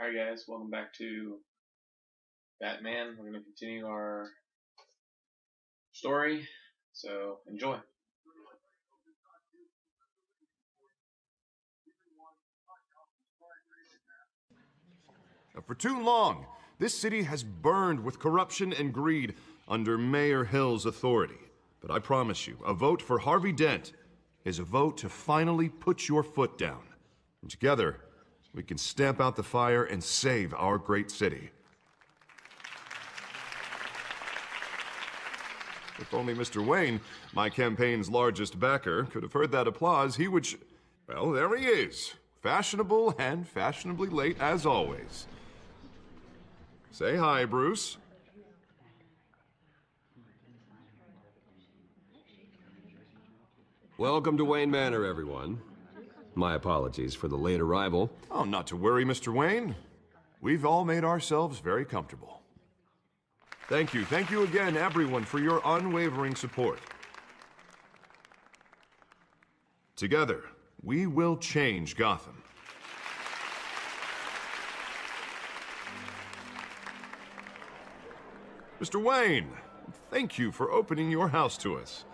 Alright guys, welcome back to Batman. We're going to continue our story, so enjoy. For too long, this city has burned with corruption and greed under Mayor Hill's authority. But I promise you, a vote for Harvey Dent is a vote to finally put your foot down. And together, we can stamp out the fire and save our great city. If only Mr. Wayne, my campaign's largest backer, could have heard that applause, he would well, there he is. Fashionable and fashionably late as always. Say hi, Bruce. Welcome to Wayne Manor, everyone. My apologies for the late arrival. Oh, not to worry, Mr. Wayne. We've all made ourselves very comfortable. Thank you again, everyone, for your unwavering support. Together, we will change Gotham. Mr. Wayne, thank you for opening your house to us.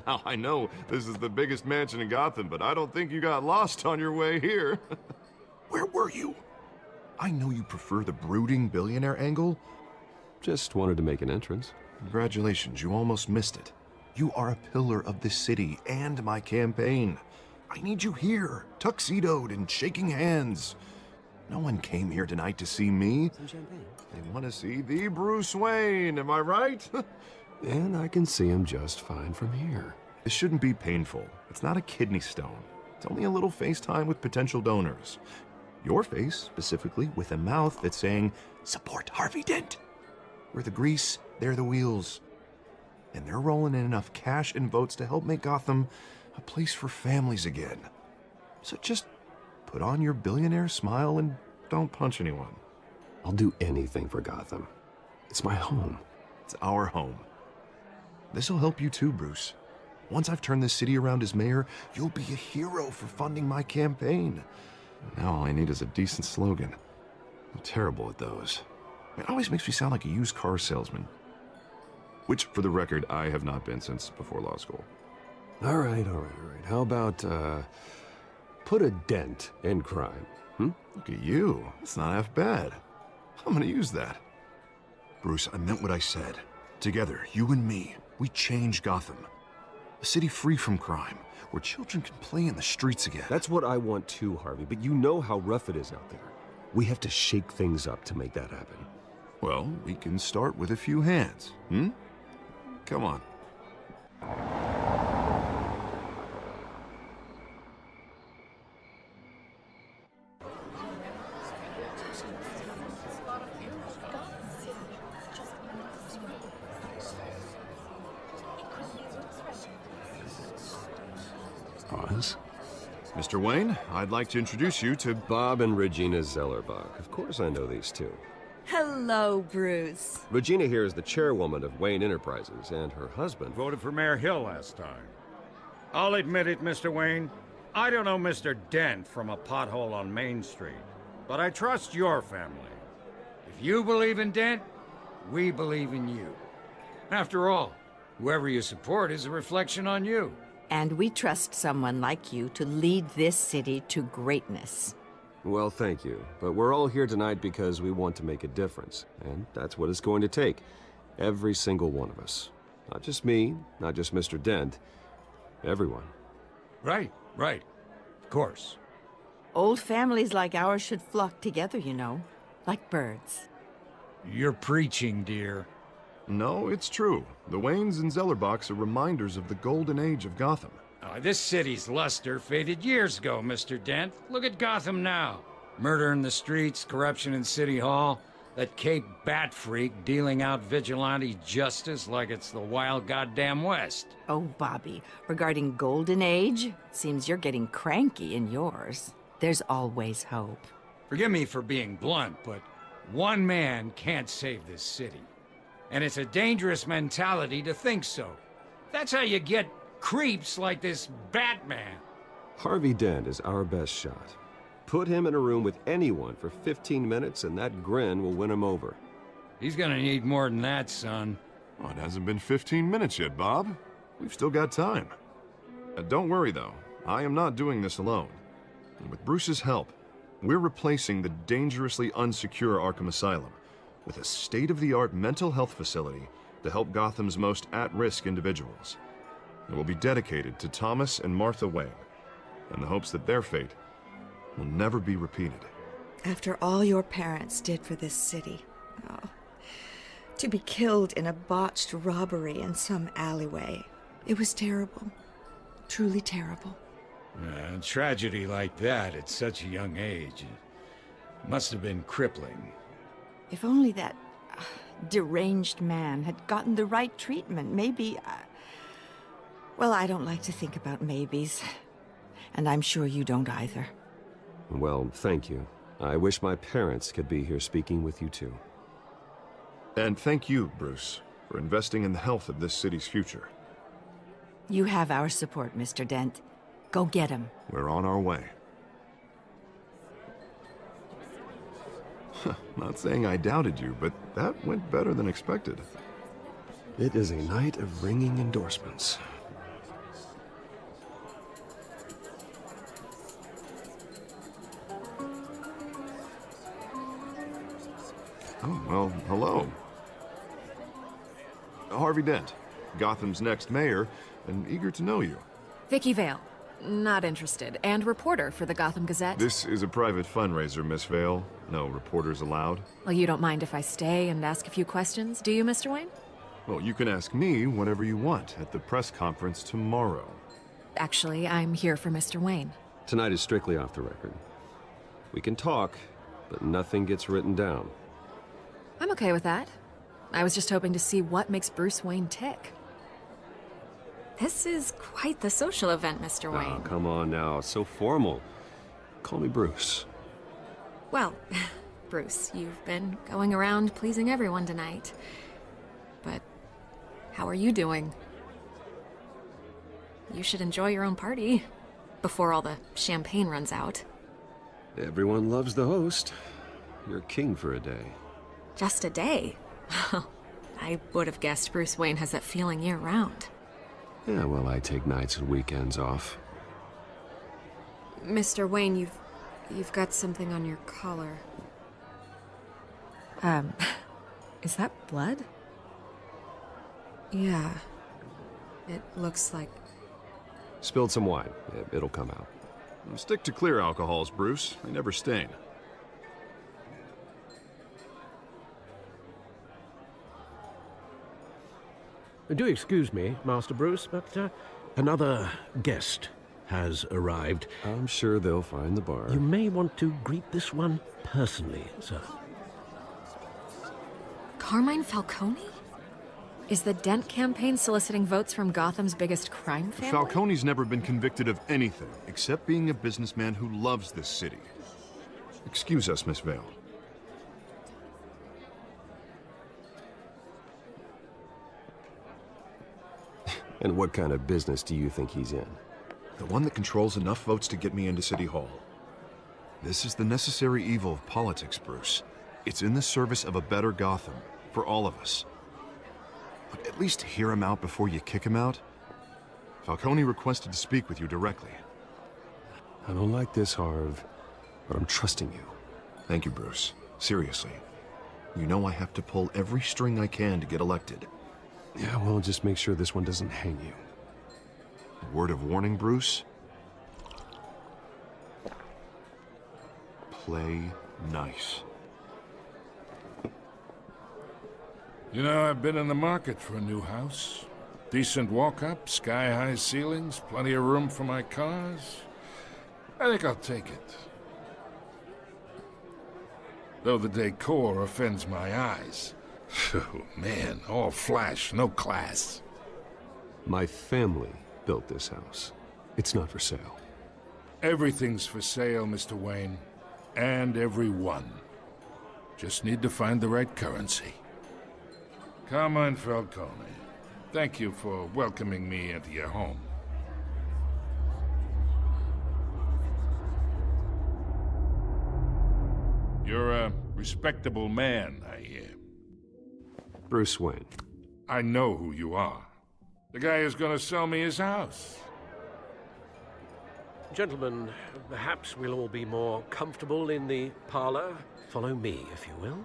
Now, I know this is the biggest mansion in Gotham, but I don't think you got lost on your way here. Where were you? I know you prefer the brooding billionaire angle. Just wanted to make an entrance. Congratulations, you almost missed it. You are a pillar of this city and my campaign. I need you here, tuxedoed and shaking hands. No one came here tonight to see me. Some champagne. They want to see the Bruce Wayne, am I right? And I can see him just fine from here. This shouldn't be painful. It's not a kidney stone. It's only a little FaceTime with potential donors. Your face, specifically, with a mouth that's saying, "Support Harvey Dent." We're the grease, they're the wheels. And they're rolling in enough cash and votes to help make Gotham a place for families again. So just put on your billionaire smile and don't punch anyone. I'll do anything for Gotham. It's my home. It's our home. This'll help you too, Bruce. Once I've turned this city around as mayor, you'll be a hero for funding my campaign. Now all I need is a decent slogan. I'm terrible at those. It always makes me sound like a used car salesman. Which, for the record, I have not been since before law school. All right. How about, put a dent in crime, Look at you. It's not half bad. I'm gonna use that. Bruce, I meant what I said. Together, you and me, we change Gotham. A city free from crime, where children can play in the streets again. That's what I want too, Harvey, but you know how rough it is out there. We have to shake things up to make that happen. Well, we can start with a few hands, Come on. Pause. Mr. Wayne, I'd like to introduce you to Bob and Regina Zellerbach. Of course I know these two. Hello, Bruce. Regina here is the chairwoman of Wayne Enterprises, and her husband... Voted for Mayor Hill last time. I'll admit it, Mr. Wayne. I don't know Mr. Dent from a pothole on Main Street, but I trust your family. If you believe in Dent, we believe in you. After all, whoever you support is a reflection on you. And we trust someone like you to lead this city to greatness. Well, thank you. But we're all here tonight because we want to make a difference. And that's what it's going to take. Every single one of us. Not just me, not just Mr. Dent. Everyone. Right. Of course. Old families like ours should flock together, you know, like birds. You're preaching, dear. No, it's true. The Waynes and Zellerbachs are reminders of the golden age of Gotham. This city's luster faded years ago, Mr. Dent. Look at Gotham now. Murder in the streets, corruption in City Hall, that Cape Bat freak dealing out vigilante justice like it's the wild goddamn West. Oh, Bobby, regarding Golden Age, seems you're getting cranky in yours. There's always hope. Forgive me for being blunt, but one man can't save this city. And it's a dangerous mentality to think so. That's how you get creeps like this Batman. Harvey Dent is our best shot. Put him in a room with anyone for 15 minutes and that grin will win him over. He's gonna need more than that, son. Oh, it hasn't been 15 minutes yet, Bob. We've still got time. Don't worry, though. I am not doing this alone. And with Bruce's help, we're replacing the dangerously unsecure Arkham Asylum with a state-of-the-art mental health facility to help Gotham's most at-risk individuals. It will be dedicated to Thomas and Martha Wayne, in the hopes that their fate will never be repeated. After all your parents did for this city, oh, to be killed in a botched robbery in some alleyway, it was terrible. Truly terrible. A tragedy like that at such a young age must have been crippling. If only that deranged man had gotten the right treatment, maybe... Well, I don't like to think about maybes. And I'm sure you don't either. Well, thank you. I wish my parents could be here speaking with you too. And thank you, Bruce, for investing in the health of this city's future. You have our support, Mr. Dent. Go get him. We're on our way. Not saying I doubted you, but that went better than expected. It is a night of ringing endorsements. Oh, well, hello. Harvey Dent, Gotham's next mayor, and eager to know you. Vicky Vale. Not interested. And reporter for the Gotham Gazette. This is a private fundraiser, Miss Vale. No reporters allowed. Well, you don't mind if I stay and ask a few questions, do you, Mr. Wayne? Well, you can ask me whatever you want at the press conference tomorrow. Actually, I'm here for Mr. Wayne. Tonight is strictly off the record. We can talk, but nothing gets written down. I'm okay with that. I was just hoping to see what makes Bruce Wayne tick. This is quite the social event, Mr. Wayne. Oh, come on now. So formal. Call me Bruce. Well, Bruce, you've been going around pleasing everyone tonight. But how are you doing? You should enjoy your own party before all the champagne runs out. Everyone loves the host. You're king for a day. Just a day? I would have guessed Bruce Wayne has that feeling year-round. Yeah, well, I take nights and weekends off. Mr. Wayne, you've got something on your collar. Is that blood? Yeah. It looks like... Spilled some wine. It'll come out. Stick to clear alcohols, Bruce. They never stain. Do excuse me, Master Bruce, but another guest has arrived. I'm sure they'll find the bar. You may want to greet this one personally, sir. Carmine Falcone? Is the Dent campaign soliciting votes from Gotham's biggest crime family? Falcone's never been convicted of anything except being a businessman who loves this city. Excuse us, Miss Vale. And what kind of business do you think he's in? The one that controls enough votes to get me into City Hall. This is the necessary evil of politics, Bruce. It's in the service of a better Gotham, for all of us. But at least hear him out before you kick him out. Falcone requested to speak with you directly. I don't like this, Harv, but I'm trusting you. Thank you, Bruce. Seriously. You know I have to pull every string I can to get elected. Yeah, well, just make sure this one doesn't hang you. A word of warning, Bruce? Play nice. You know, I've been in the market for a new house. Decent walk-up, sky-high ceilings, plenty of room for my cars. I think I'll take it. Though the decor offends my eyes. Oh, man, all flash, no class. My family built this house. It's not for sale. Everything's for sale, Mr. Wayne. And everyone. Just need to find the right currency. Carmine Falcone, thank you for welcoming me into your home. You're a respectable man, I hear. Bruce Wayne. I know who you are. The guy who's gonna sell me his house. Gentlemen, perhaps we'll all be more comfortable in the parlor. Follow me, if you will.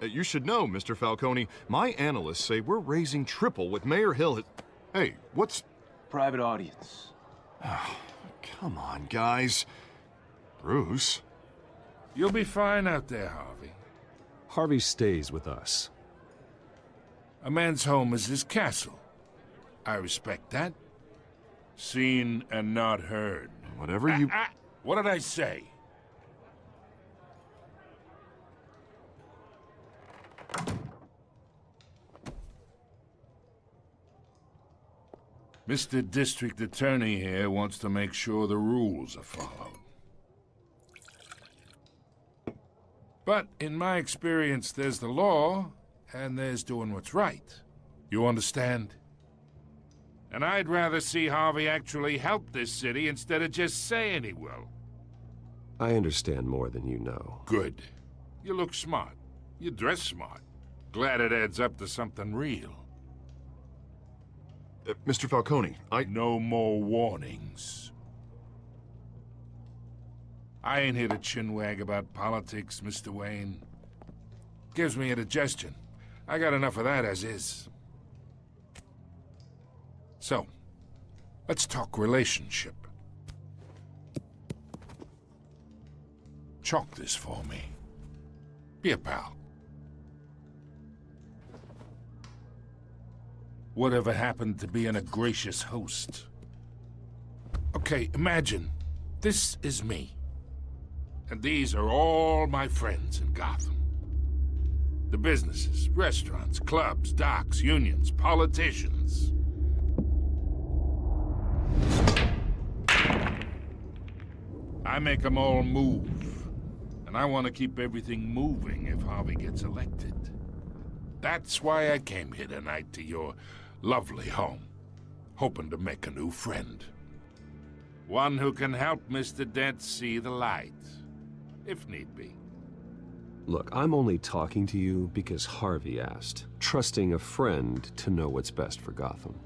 You should know, Mr. Falcone, my analysts say we're raising triple what Mayor Hill has... Hey, what's... Private audience. Oh, come on, guys. Bruce? You'll be fine out there, Harvey. Harvey stays with us. A man's home is his castle. I respect that. Seen and not heard. Whatever you... What did I say? Mr. District Attorney here wants to make sure the rules are followed. But in my experience, there's the law, and there's doing what's right. You understand? And I'd rather see Harvey actually help this city instead of just saying he will. I understand more than you know. Good. You look smart. You dress smart. Glad it adds up to something real. Mr. Falcone, No more warnings. I ain't here to chinwag about politics, Mr. Wayne. Gives me indigestion. I got enough of that as is. So, let's talk relationship. Chalk this for me. Be a pal. Whatever happened to being a gracious host? Okay, imagine, this is me. And these are all my friends in Gotham. The businesses, restaurants, clubs, docks, unions, politicians. I make them all move. And I want to keep everything moving if Harvey gets elected. That's why I came here tonight to your lovely home, hoping to make a new friend. One who can help Mr. Dent see the light, if need be. Look, I'm only talking to you because Harvey asked, trusting a friend to know what's best for Gotham.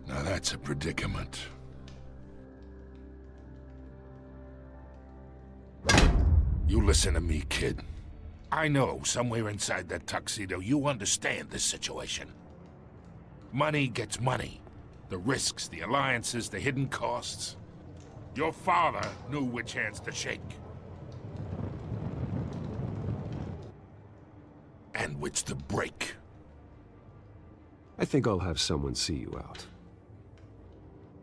Now that's a predicament. You listen to me, kid. I know somewhere inside that tuxedo you understand this situation. Money gets money. The risks, the alliances, the hidden costs. Your father knew which hands to shake. And which to break. I think I'll have someone see you out.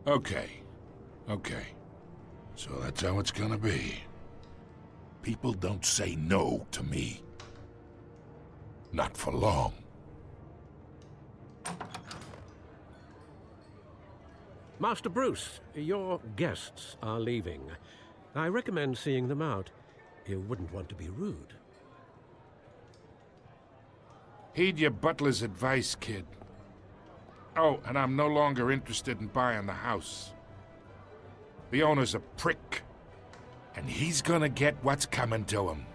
Okay. So that's how it's gonna be. People don't say no to me. Not for long. Master Bruce, your guests are leaving. I recommend seeing them out. You wouldn't want to be rude. Heed your butler's advice, kid. Oh, and I'm no longer interested in buying the house. The owner's a prick. And he's gonna get what's coming to him.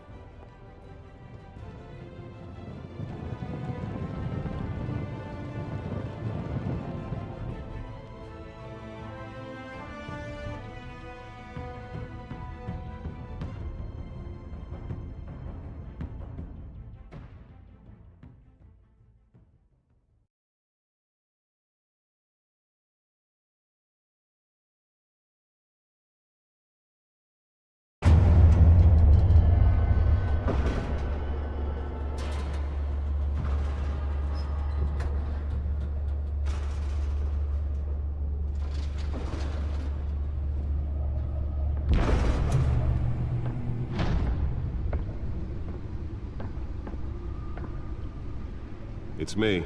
It's me.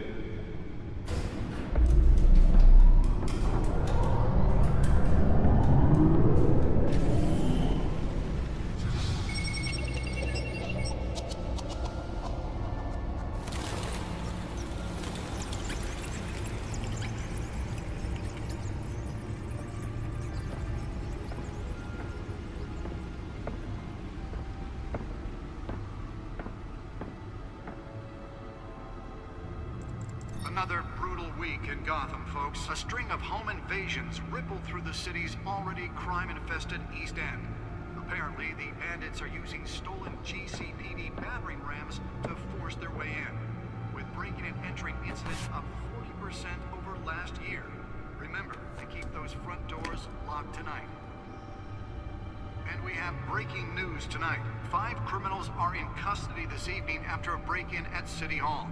another brutal week in Gotham, folks. A string of home invasions rippled through the city's already crime-infested East End. Apparently, the bandits are using stolen GCPD battering rams to force their way in, with breaking and entering incidents up 40% over last year. Remember to keep those front doors locked tonight. And we have breaking news tonight. 5 criminals are in custody this evening after a break-in at City Hall.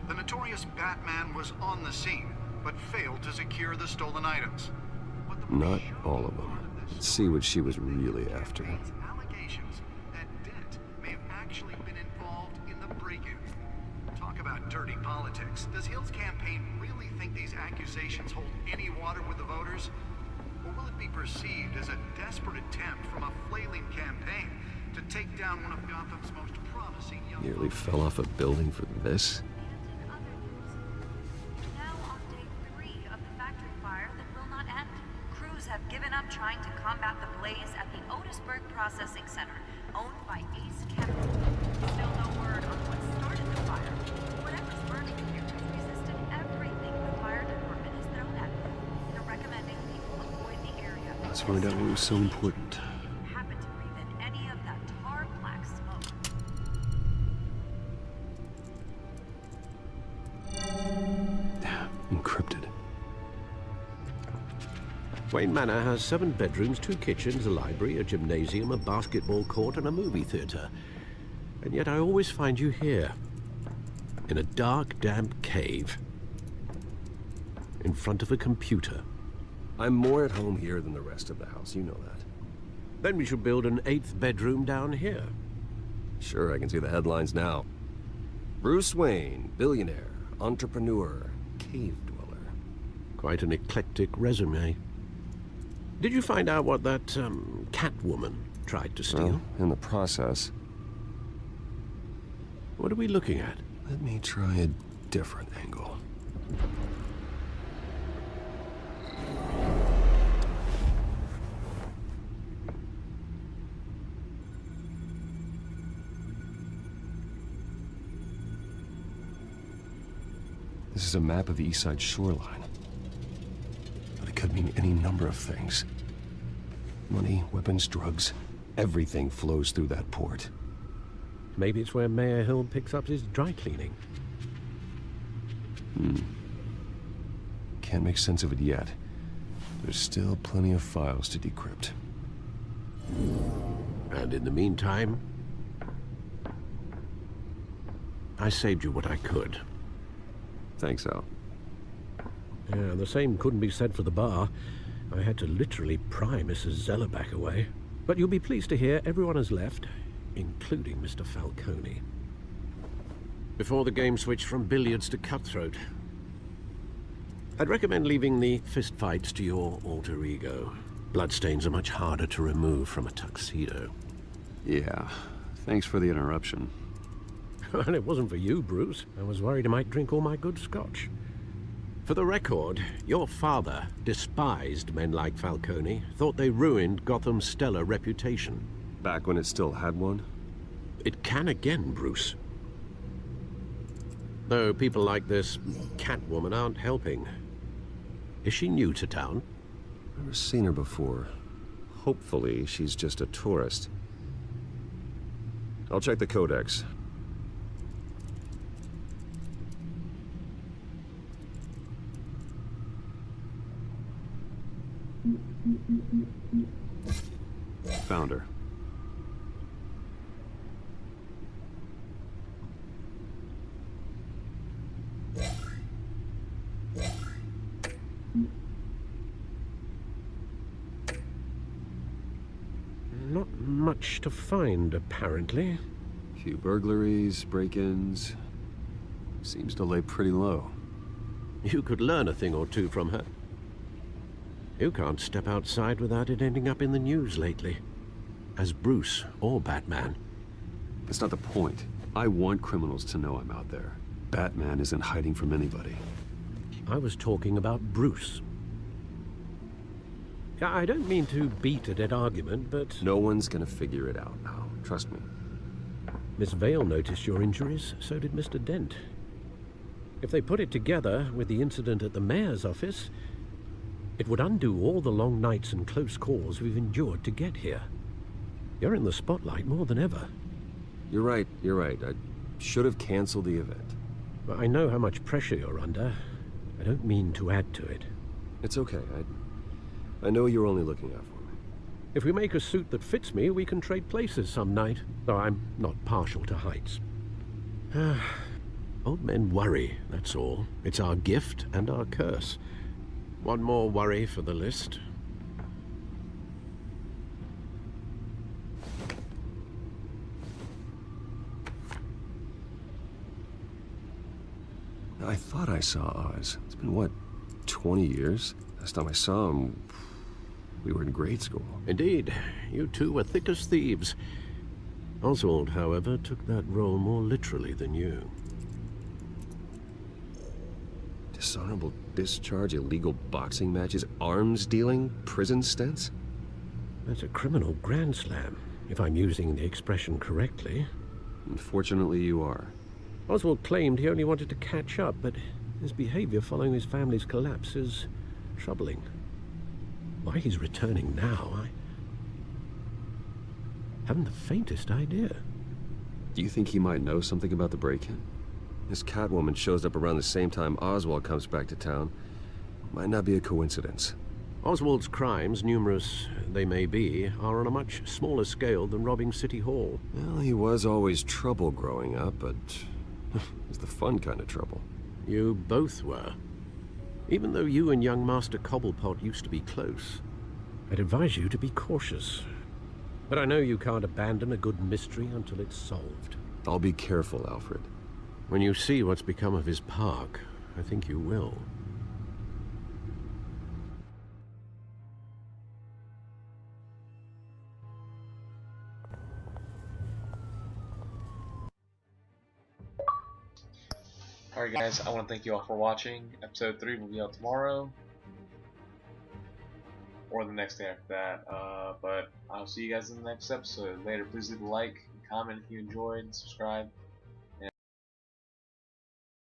The notorious Batman was on the scene, but failed to secure the stolen items. Not all of them. Let's see what she was really after. Allegations that Dent may have actually been involved in the break-in. Talk about dirty politics. Does Hill's campaign really think these accusations hold any water with the voters? Or will it be perceived as a desperate attempt from a flailing campaign to take down one of Gotham's most promising young Nearly fell off a building for this? Now on day 3 of the factory fire that will not end. Crews have given up trying to combat the blaze at the Otisburg Processing Center, owned by Ace Chemical. Still no word on what started the fire. Whatever's burning here has resisted everything the fire department has thrown at them. They're recommending people avoid the area. Let's find out what was so important. Happen to breathe in any of that tar black smoke. Encrypted. Wayne Manor has 7 bedrooms, 2 kitchens, a library, a gymnasium, a basketball court, and a movie theater. And yet I always find you here, in a dark, damp cave, in front of a computer. I'm more at home here than the rest of the house, you know that. Then we should build an 8th bedroom down here. Sure, I can see the headlines now. Bruce Wayne, billionaire, entrepreneur, cave dweller. Quite an eclectic resume. Did you find out what that, Catwoman tried to steal? Well, in the process. What are we looking at? Let me try a different angle. This is a map of the East Side shoreline. But it could mean any number of things. Money, weapons, drugs, everything flows through that port. Maybe it's where Mayor Hill picks up his dry cleaning. Can't make sense of it yet. There's still plenty of files to decrypt. And in the meantime, I saved you what I could. Thanks, Al. Yeah, the same couldn't be said for the bar. I had to literally pry Mrs. Zellerback away. But you'll be pleased to hear everyone has left, including Mr. Falcone. Before the game switched from billiards to cutthroat. I'd recommend leaving the fistfights to your alter ego. Bloodstains are much harder to remove from a tuxedo. Yeah, thanks for the interruption. And it wasn't for you, Bruce. I was worried I might drink all my good scotch. For the record, your father despised men like Falcone, thought they ruined Gotham's stellar reputation. Back when it still had one? It can again, Bruce. Though people like this Catwoman aren't helping. Is she new to town? Never seen her before. Hopefully, she's just a tourist. I'll check the codex. Found her. Not much to find, apparently. Few burglaries, break-ins. Seems to lay pretty low. You could learn a thing or two from her. You can't step outside without it ending up in the news lately. As Bruce or Batman. That's not the point. I want criminals to know I'm out there. Batman isn't hiding from anybody. I was talking about Bruce. I don't mean to beat a dead argument, but... No one's gonna figure it out now. Trust me. Miss Vale noticed your injuries, so did Mr. Dent. If they put it together with the incident at the mayor's office, it would undo all the long nights and close calls we've endured to get here. You're in the spotlight more than ever. You're right. I should have canceled the event. But I know how much pressure you're under. I don't mean to add to it. It's okay. I know you're only looking out for me. If we make a suit that fits me, we can trade places some night, though I'm not partial to heights. Old men worry, that's all. It's our gift and our curse. One more worry for the list. I thought I saw Oz. It's been, what, 20 years? Last time I saw him, we were in grade school. Indeed. You two were thick as thieves. Oswald, however, took that role more literally than you. Dishonorable discharge, illegal boxing matches, arms dealing, prison stints? That's a criminal grand slam, if I'm using the expression correctly. Unfortunately, you are. Oswald claimed he only wanted to catch up, but his behavior following his family's collapse is troubling. Why he's returning now, I haven't the faintest idea. Do you think he might know something about the break-in? This Catwoman shows up around the same time Oswald comes back to town. Might not be a coincidence. Oswald's crimes, numerous they may be, are on a much smaller scale than robbing City Hall. Well, he was always trouble growing up, but it's the fun kind of trouble. You both were. Even though you and young Master Cobblepot used to be close, I'd advise you to be cautious. But I know you can't abandon a good mystery until it's solved. I'll be careful, Alfred. When you see what's become of his park, I think you will. Alright guys, I want to thank you all for watching. Episode 3 will be out tomorrow. Or the next day after that. But I'll see you guys in the next episode. Later, please leave a like, comment if you enjoyed, subscribe.